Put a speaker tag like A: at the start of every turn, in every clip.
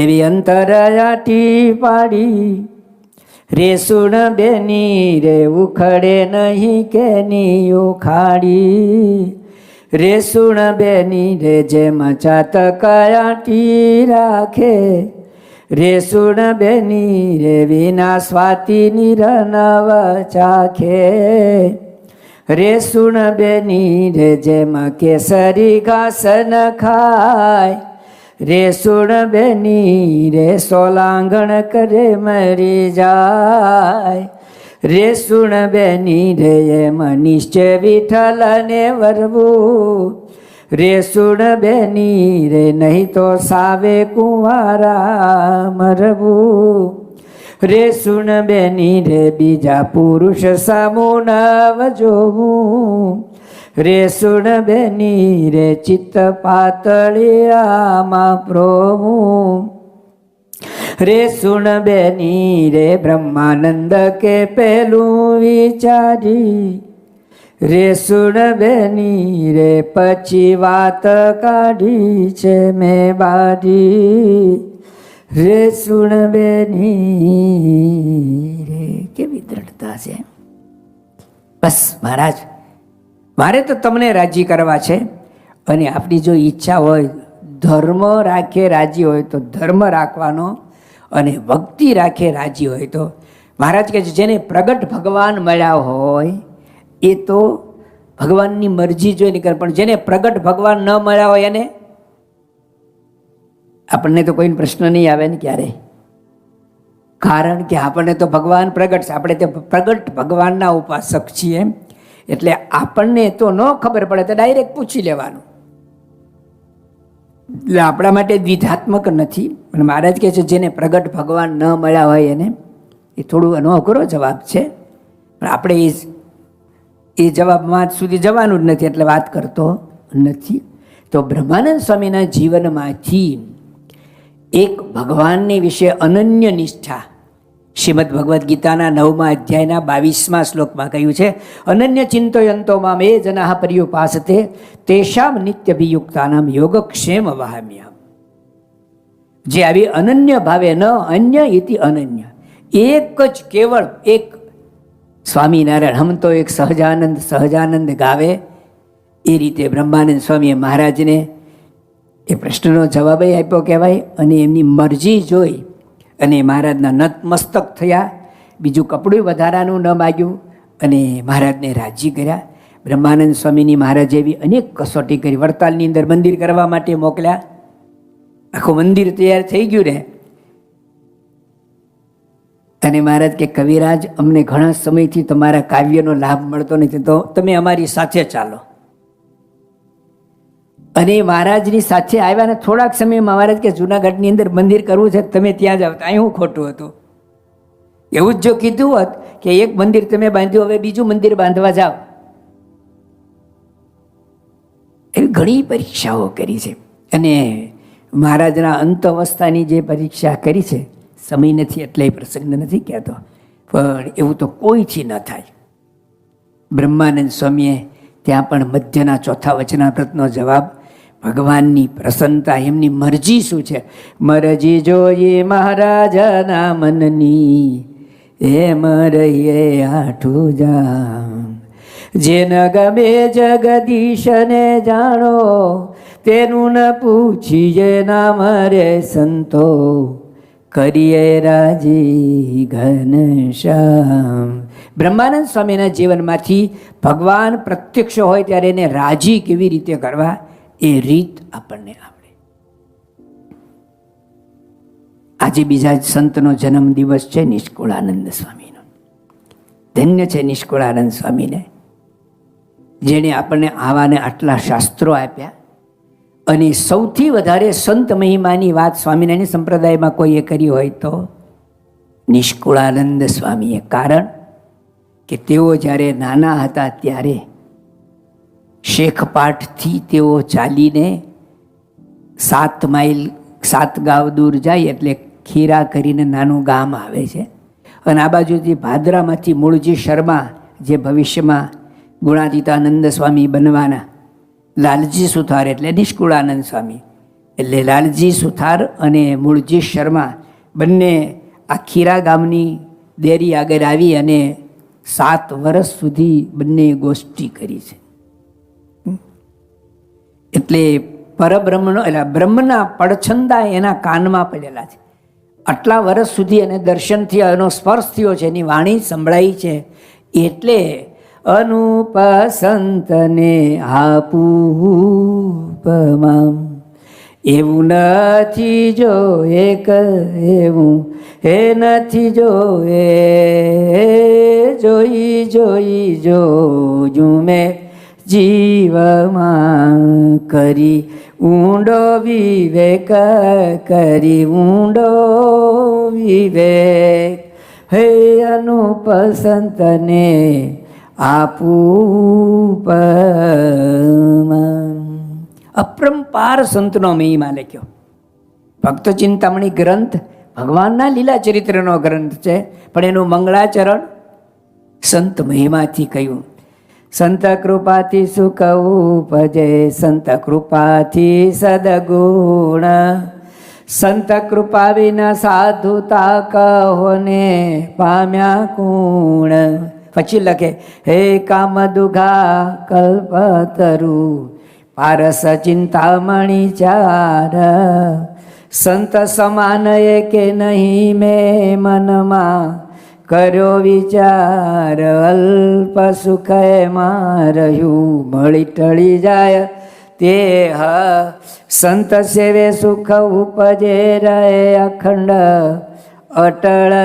A: એવી અંતરયાટી પાડી રે સુણ બેની રે ઉખડે નહીં કેની ઉખાડી રે સુણ બેની રે જેમ ચાતકયાટી રાખે રે સુણ બેની રે વિના સ્વાતિની રનવ ચાખે રે સુણ બેની રે જેમ કેસરી ઘાસ ન ખાય રે સુણ બેની રે સોલાંગણ કરે મરી જાય રે સુણ બેની રે એમ નિશ્ચય વિઠ્ઠલને વરવું રે સુણ બેની રે નહીં તો સાવે કુંવારા મરવું રે સુણ બેની રે બીજા પુરુષ સામું નવ જોવું રે સુણ બેની રે ચિત્ત પાતળિયામાં પ્રોવું રે સુણ બેની રે બ્રહ્માનંદ કે પેલું વિચારી રે સુણ બેની રે પછી વાત કાઢી છે મેં બારી રે સુણ બેની રે કેવી દ્રઢતા છે. બસ મહારાજ, મારે તો તમને રાજી કરવા છે, અને આપણી જો ઈચ્છા હોય ધર્મ રાખે રાજી હોય તો ધર્મ રાખવાનો, અને ભક્તિ રાખે રાજી હોય તો મહારાજ કહે છે જેને પ્રગટ ભગવાન મળ્યા હોય એ તો ભગવાનની મરજી જોઈને કરે, પણ જેને પ્રગટ ભગવાન ન મળ્યા હોય એને આપણને તો કોઈ પ્રશ્ન નહીં આવે ને ક્યારે, કારણ કે આપણને તો ભગવાન પ્રગટ છે, આપણે તે પ્રગટ ભગવાનના ઉપાસક છીએ, એટલે આપણને તો ન ખબર પડે તો ડાયરેક્ટ પૂછી લેવાનું. એટલે આપણા માટે દ્વિધાત્મક નથી. અને મહારાજ કહે છે જેને પ્રગટ ભગવાન ન મળ્યા હોય એને, એ થોડું એનો અઘરો જવાબ છે, પણ આપણે એ જવાબમાં સુધી જવાનું જ નથી, એટલે વાત કરતો નથી. તો બ્રહ્માનંદ સ્વામીના જીવનમાંથી એક ભગવાનની વિશે અનન્ય નિષ્ઠા શ્રીમદ ભગવદ્ ગીતાના 9મા અધ્યાયના 22મા શ્લોકમાં કહ્યું છે, અનન્ય ચિંતયંતો મામ એ જનાઃ પર્યુપાસતે તેષામ નિત્યભિયુક્તાનામ યોગક્ષેમ વહામ્યહમ. જે આવી અનન્ય ભાવે ન અન્ય ઇતિ અનન્ય, એક જ કેવળ એક સ્વામિનારાયણ, હમ તો એક સહજાનંદ ગાવે, એ રીતે બ્રહ્માનંદ સ્વામીએ મહારાજને એ પ્રશ્નનો જવાબ આપ્યો કહેવાય, અને એમની મરજી જોઈ અને મહારાજના નતમસ્તક થયા, બીજું કપડું વધારાનું ન માગ્યું, અને મહારાજને રાજી કર્યા. બ્રહ્માનંદ સ્વામીની મહારાજે એવી અનેક કસોટી કરી. વડતાલની અંદર મંદિર કરવા માટે મોકલ્યા, આખું મંદિર તૈયાર થઈ ગયું ને, અને મહારાજ કે કવિરાજ અમને ઘણા સમયથી તમારા કાવ્યનો લાભ મળતો નથી, તો તમે અમારી સાથે ચાલો. અને મહારાજની સાથે આવ્યા ને થોડાક સમયમાં મહારાજ કે જુનાગઢની અંદર મંદિર કરવું છે, તમે ત્યાં જાઓ. અહીં હું ખોટું હતું, એવું જ જો કીધું હોત કે એક મંદિર તમે બાંધ્યું, હવે બીજું મંદિર બાંધવા જાઓ. એવી ઘણી પરીક્ષાઓ કરી છે, અને મહારાજના અંત અવસ્થાની જે પરીક્ષા કરી છે, સમય નથી એટલે પ્રસંગ નથી કહેતો, પણ એવું તો કોઈથી ન થાય. બ્રહ્માનંદ સ્વામીએ ત્યાં પણ મધ્યના ચોથા વચનામૃતનો જવાબ, ભગવાનની પ્રસન્નતા, એમની મરજી શું છે, મરજી જોઈએ મહારાજના મનની એમ રહીએ આઠું જામ, જેન ગમે જગદીશને જાણો તેનું ન પૂછીએ નામ રે સંતો કરીએ રાજી ઘનશ્યામ. બ્રહ્માનંદ સ્વામીના જીવનમાંથી ભગવાન પ્રત્યક્ષ હોય ત્યારે એને રાજી કેવી રીતે કરવા એ રીત આપણને આવડે. આજે બીજા સંતનો જન્મ દિવસ છે નિષ્કુળાનંદ સ્વામીનો. ધન્ય છે નિષ્કુળાનંદ સ્વામીને, જેણે આપણને આવાને આટલા શાસ્ત્રો આપ્યા, અને સૌથી વધારે સંત મહિમાની વાત સ્વામિનારાયણ સંપ્રદાયમાં કોઈએ કરી હોય તો નિષ્કુળાનંદ સ્વામીએ. કારણ કે તેઓ જ્યારે નાના હતા ત્યારે શેખપાટથી તેઓ ચાલીને 7 માઇલ 7 ગાંવ દૂર જાય એટલે ખીરા કરીને નાનું ગામ આવે છે, અને આ બાજુથી ભાદરામાંથી મૂળજી શર્મા જે ભવિષ્યમાં ગુણાતીતાનંદ સ્વામી બનવાના, લાલજી સુથાર એટલે નિષ્કુળાનંદ સ્વામી, એટલે લાલજી સુથાર અને મૂળજી શર્મા બંને આ ખીરા ગામની દેરી આગળ આવી અને 7 વર્ષ સુધી બંને ગોષ્ઠી કરી છે. એટલે પરબ્રહ્મનો એટલે બ્રહ્મના પડછંદા એના કાનમાં પડેલા છે. આટલા વર્ષ સુધી એને દર્શનથી એનો સ્પર્શ થયો છે, એની વાણી સંભળાઈ છે. એટલે અનુપ સંતને આપુપમા એવું નથી જો એક એવું એ નથી જો એ જોઈ જોઈ જોજું મેં જીવમાં કરી ઊંડો વિવેક કરી ઊંડો વિવેક હે અનુપસંતને આપુપમા. અપરંપાર સંતનો મહિમા લખ્યો. ભક્ત ચિંતામણી ગ્રંથ ભગવાનના લીલા ચરિત્રનો ગ્રંથ છે, પણ એનું મંગળાચરણ સંત મહિમાથી કહ્યું. સંત કૃપાથી સુખ ઉપજે, સંત કૃપાથી સદગુણ, સંત કૃપા વિના સાધુતા કહોને પામ્યા કુણ. પછી લખે હે કામ દુઘા કલ્પતરુ પારસ ચિંતામણી ચાર, સંત સમાન કે નહીં મેં મનમાં કર્યો વિચાર, અલ્પ સુખ એમાં રહ્યું મળી ટળી જાય તે હ, સંત સેવે સુખ ઉપજે રહે અખંડ અટળ એ.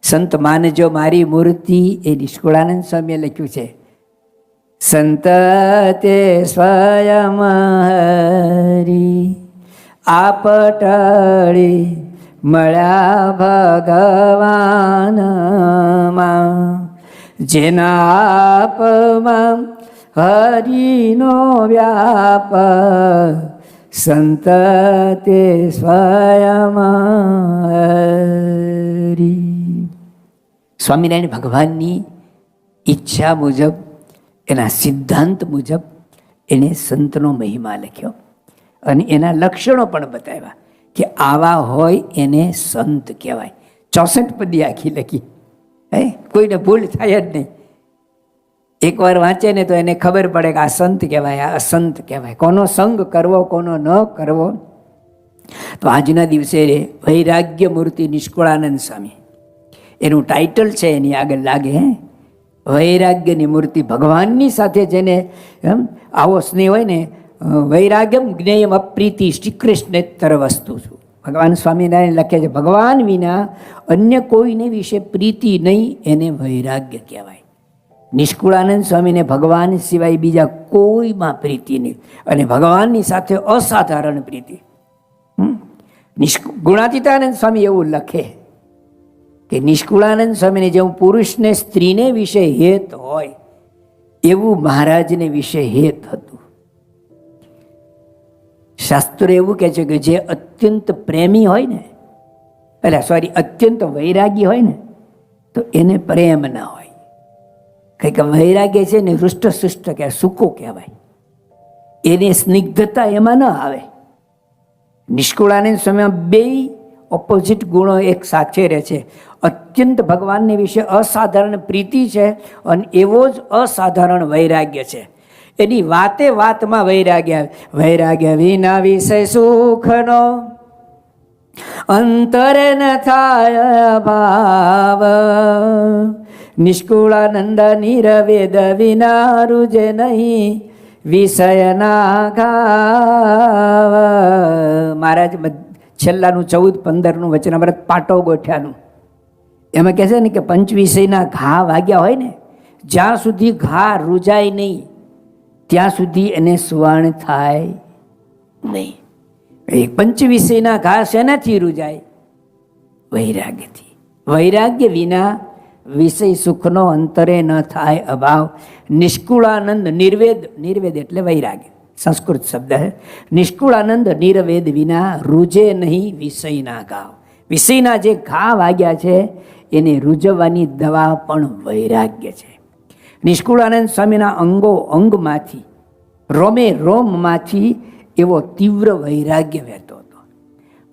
A: સંત માનજો મારી મૂર્તિ એ નિષ્કુળાનંદ સ્વામીએ લખ્યું છે. સંત તે સ્વયં હરી આપ ટળી મળ્યા ભગવાનમાં, જેના આપમાં હરિનો વ્યાપ, સંત તે સ્વયં હરી. સ્વામિનારાયણ ભગવાનની ઈચ્છા મુજબ, એના સિદ્ધાંત મુજબ એને સંતનો મહિમા લખ્યો અને એના લક્ષણો પણ બતાવ્યા કે આવા હોય એને સંત કહેવાય. 64 પદી આખી લખી. કોઈને ભૂલ થાય જ નહીં. એકવાર વાંચે ને તો એને ખબર પડે કે આ સંત કહેવાય, આ અસંત કહેવાય, કોનો સંગ કરવો કોનો ન કરવો. તો આજના દિવસે વૈરાગ્ય મૂર્તિ નિષ્કુળાનંદ સ્વામી એનું ટાઇટલ છે, એની આગળ લાગે વૈરાગ્યની મૂર્તિ. ભગવાનની સાથે જેને આવો સ્નેહ હોય ને, વૈરાગ્યમ જ્ઞેયમ અપ્રીતિ શ્રી કૃષ્ણેતર વસ્તુ છું. ભગવાન સ્વામિનારાયણ લખે છે ભગવાન વિના અન્ય કોઈને વિશે પ્રીતિ નહીં, એને વૈરાગ્ય કહેવાય. નિષ્કુળાનંદ સ્વામીને ભગવાન સિવાય બીજા કોઈમાં પ્રીતિ નહીં, અને ભગવાનની સાથે અસાધારણ પ્રીતિ. ગુણાતીતાનંદ સ્વામી એવું લખે કે નિષ્કુળાનંદ સ્વામીને જેવું પુરુષને સ્ત્રીને વિશે હેત હોય એવું મહારાજને વિશે હેત હતું. શાસ્ત્રો એવું કહે છે કે જે અત્યંત પ્રેમી હોય ને, અત્યંત વૈરાગી હોય ને, તો એને પ્રેમ ના હોય. કંઈક વૈરાગ્ય છે ને હૃષ્ટસુષ્ટ કે સૂકો કહેવાય, એને સ્નિગ્ધતા એમાં ન આવે. નિષ્કુળાનંદ સ્વામી બે ઓપોઝિટ ગુણો એક સાથે રહે છે. અત્યંત ભગવાનને વિશે અસાધારણ પ્રીતિ છે અને એવો જ અસાધારણ વૈરાગ્ય છે. એની વાતે વાતમાં વૈરાગ્ય. વૈરાગ્ય વિના વિષય સુખનો અંતરે ન થાય ભાવ, નિષ્કુળાનંદ નિરવેદ વિના રૂજે નહીં વિષયના ઘાવ. મહારાજ છેલ્લાનું 14-15 વચનામૃત પાટો ગોઠ્યાનું એમાં કહે છે ને કે પંચવિષયના ઘા વાગ્યા હોય ને, જ્યાં સુધી ઘા રૂજાય નહીં ત્યાં સુધી એને સુવાણ થાય નહીં. એ પંચવિષયના ઘા શેનાથી રૂજાય? વૈરાગ્યથી. વૈરાગ્ય વિના વિષય સુખનો અંતરે ન થાય અભાવ. નિષ્કુળાનંદ નિર્વેદ, નિર્વેદ એટલે વૈરાગ્ય, સંસ્કૃત શબ્દ છે. નિષ્કુળાનંદ નિર્વેદ વિના રૂજે નહીં વિષયના ઘાવ. વિષયના જે ઘા વાગ્યા છે એને રૂજવવાની દવા પણ વૈરાગ્ય છે. નિષ્કુળાનંદ સ્વામીના અંગો અંગમાંથી રોમે રોમમાંથી એવો તીવ્ર વૈરાગ્ય વહેતો હતો.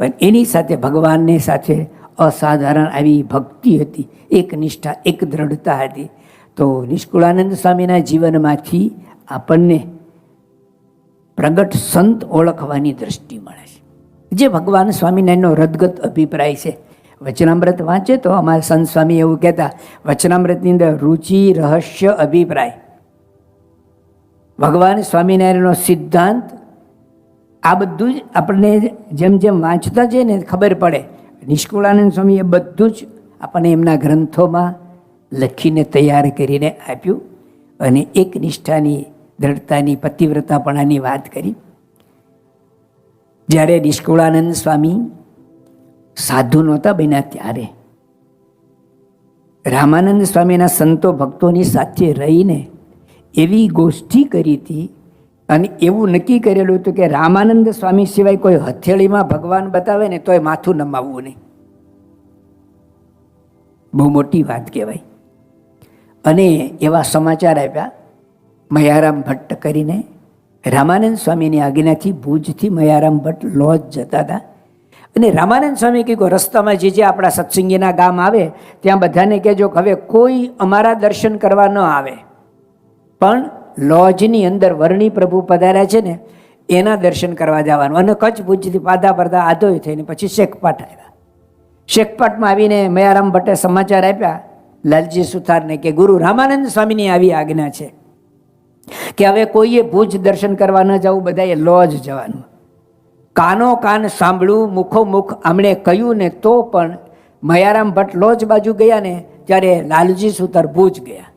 A: પણ એની સાથે ભગવાનની સાથે અસાધારણ આવી ભક્તિ હતી, એક નિષ્ઠા, એક દ્રઢતા હતી. તો નિષ્કુળાનંદ સ્વામીના જીવનમાંથી આપણને પ્રગટ સંત ઓળખવાની દ્રષ્ટિ મળે છે, જે ભગવાન સ્વામિનારાયણનો રદગત અભિપ્રાય છે. વચનામૃત વાંચે તો અમારા સંત સ્વામી એવું કહેતા, વચનામૃતની અંદર રુચિ, રહસ્ય, અભિપ્રાય, ભગવાન સ્વામિનારાયણનો સિદ્ધાંત, આ બધું જ આપણને જેમ જેમ વાંચતા જઈએ ને ખબર પડે. નિષ્કુળાનંદ સ્વામીએ બધું જ આપણને એમના ગ્રંથોમાં લખીને તૈયાર કરીને આપ્યું અને એક નિષ્ઠાની, દ્રઢતાની, પતિવ્રતાપણાની વાત કરી. જ્યારે નિષ્કુળાનંદ સ્વામી સાધુ નહોતા બન્યા ત્યારે રામાનંદ સ્વામીના સંતો ભક્તોની સાથે રહીને એવી ગોષ્ઠી કરી હતી અને એવું નક્કી કરેલું હતું કે રામાનંદ સ્વામી સિવાય કોઈ હથેળીમાં ભગવાન બતાવે ને તોય માથું નમાવવું નહીં. બહુ મોટી વાત કહેવાય. અને એવા સમાચાર આપ્યા. મયારામ ભટ્ટ કરીને રામાનંદ સ્વામીની આજ્ઞાથી ભુજથી મયારામ ભટ્ટ લોજ જતા હતા. અને રામાનંદ સ્વામી કહ્યું, રસ્તામાં જે આપણા સત્સંગીના ગામ આવે ત્યાં બધાને કહેજો કે હવે કોઈ અમારા દર્શન કરવા ન આવે, પણ લોજની અંદર વર્ણી પ્રભુ પધાર્યા છે ને એના દર્શન કરવા જવાનું. અને કચ્છ ભુજથી પાદા પડતા આધોય થઈને પછી શેખપાટ આવ્યા. શેખપાટમાં આવીને મયારામ ભટ્ટે સમાચાર આપ્યા લાલજી સુથારને કે ગુરુ રામાનંદ સ્વામીની આવી આજ્ઞા છે કે હવે કોઈએ ભુજ દર્શન કરવા ન જવું, બધાએ લોજ જવાનું. કાનો કાન સાંભળ્યું, મુખો મુખ આમણે કહ્યું ને તો પણ મયારામ ભટ્ટ લોજ બાજુ ગયા ને ત્યારે લાલજી સુથાર ભુજ ગયા.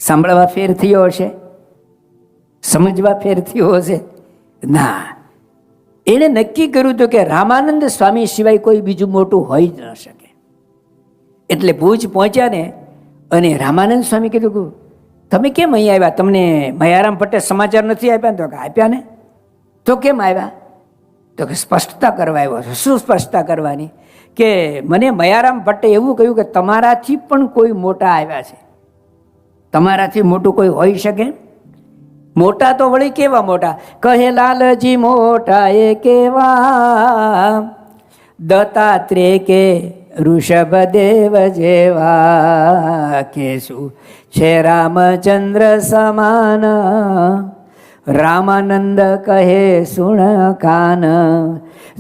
A: સાંભળવા ફેર થયો હશે, સમજવા ફેર થયો હશે? ના, એણે નક્કી કર્યું હતું કે રામાનંદ સ્વામી સિવાય કોઈ બીજું મોટું હોઈ જ ન શકે. એટલે ભુજ પહોંચ્યા ને અને રામાનંદ સ્વામી કીધું કે તમે કેમ અહીં આવ્યા? તમને મયારામ ભટ્ટે સમાચાર નથી આપ્યા? તો કે આપ્યા ને. તો કેમ આવ્યા? તો કે સ્પષ્ટતા કરવા આવ્યો છો. શું સ્પષ્ટતા કરવાની? કે મને મયારામ ભટ્ટે એવું કહ્યું કે તમારાથી પણ કોઈ મોટા આવ્યા છે. તમારાથી મોટું કોઈ હોઈ શકે? મોટા તો વળી કેવા મોટા? કહે લાલજી મોટા એ કેવા, દત્તાત્રેય કે ઋષભદેવ જેવા, કે શું છે રામચંદ્ર સમાન, રામાનંદ કહે સુણ કાન,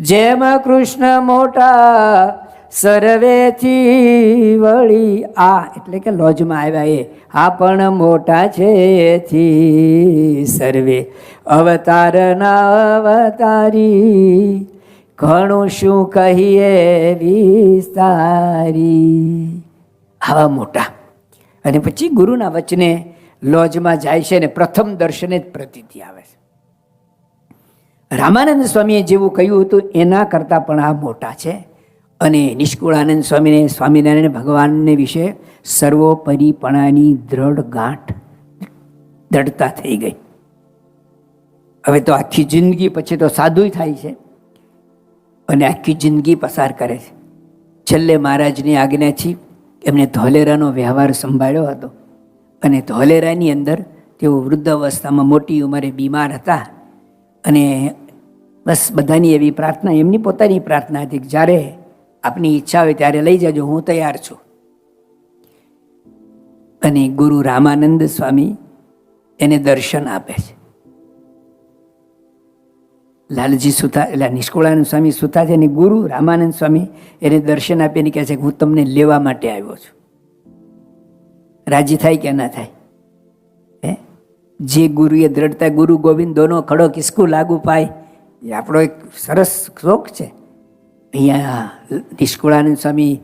A: જેમ કૃષ્ણ મોટા સર્વેથી વળી. આ એટલે કે લોજમાં આવ્યા એ આ પણ મોટા છે એથી સર્વે અવતારના અવતારી, ઘણું શું કહીએ વિસ્તારી. આવા મોટા. અને પછી ગુરુના વચને લોજમાં જાય છે ને પ્રથમ દર્શને જ પ્રતીતિ આવે છે. રામાનંદ સ્વામીએ જેવું કહ્યું હતું એના કરતાં પણ આ મોટા છે. અને નિષ્કુળાનંદ સ્વામીને સ્વામિનારાયણ ભગવાનને વિશે સર્વોપરીપણાની દ્રઢ ગાંઠ, દ્રઢતા થઈ ગઈ. હવે તો આખી જિંદગી પછી તો સાધુ થાય છે અને આખી જિંદગી પસાર કરે છે. છેલ્લે મહારાજની આજ્ઞાથી એમણે ધોલેરાનો વ્યવહાર સંભાળ્યો હતો અને ધોલેરાની અંદર તેઓ વૃદ્ધ અવસ્થામાં મોટી ઉંમરે બીમાર હતા. અને બસ બધાની એવી પ્રાર્થના, એમની પોતાની પ્રાર્થના હતી કે જ્યારે આપની ઈચ્છા હોય ત્યારે લઈ જજો, હું તૈયાર છું. અને ગુરુ રામાનંદ સ્વામી એને દર્શન આપે છે. લાલજી સુથાર એટલે નિષ્કુળાનંદ સ્વામી સુથાર છે ને ગુરુ રામાનંદ સ્વામી એને દર્શન આપીને કહે છે કે હું તમને લેવા માટે આવ્યો છું. રાજી થાય કે ના થાય? હે, જે ગુરુએ દ્રઢતા, ગુરુ ગોવિંદ દોનો ખડો કિસકુ લાગુ પાય, એ આપણો એક સરસ શ્લોક છે. અહીંયા નિષ્કુળાનંદ સ્વામી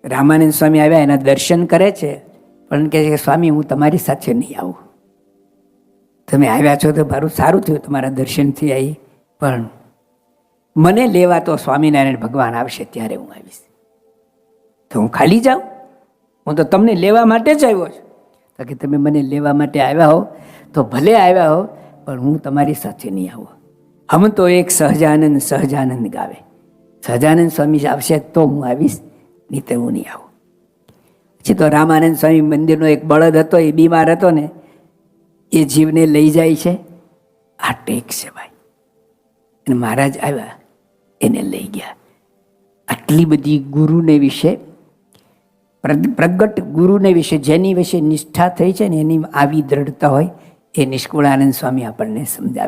A: રામાનંદ સ્વામી આવ્યા, એના દર્શન કરે છે, પણ કહે છે કે સ્વામી હું તમારી સાથે નહીં આવું. તમે આવ્યા છો તો મારું સારું થયું, તમારા દર્શનથી આવી, પણ મને લેવા તો સ્વામિનારાયણ ભગવાન આવશે ત્યારે હું આવીશ. તો હું ખાલી જાઉં? હું તો તમને લેવા માટે જ આવ્યો છું. તો કે તમે મને લેવા માટે આવ્યા હો તો ભલે આવ્યા હો, પણ હું તમારી સાથે નહીં આવું. હમ તો એક સહજાનંદ સહજાનંદ ગાવે. સહજાનંદ સ્વામી આવશે તો હું આવીશ, નહીં તો હું નહીં આવું. પછી તો રામાનંદ સ્વામી મંદિરનો એક બળદ હતો, એ બીમાર હતો ને, એ જીવને લઈ જાય છે. આ ટેક છે ભાઈ. અને મહારાજ આવ્યા, એને લઈ ગયા. આટલી બધી ગુરુને વિશે, પ્રગટ ગુરુને વિશે જેની વિશે નિષ્ઠા થઈ છે ને, એની આવી દ્રઢતા હોય, એ નિષ્કુળાનંદ સ્વામી આપણને સમજાવે.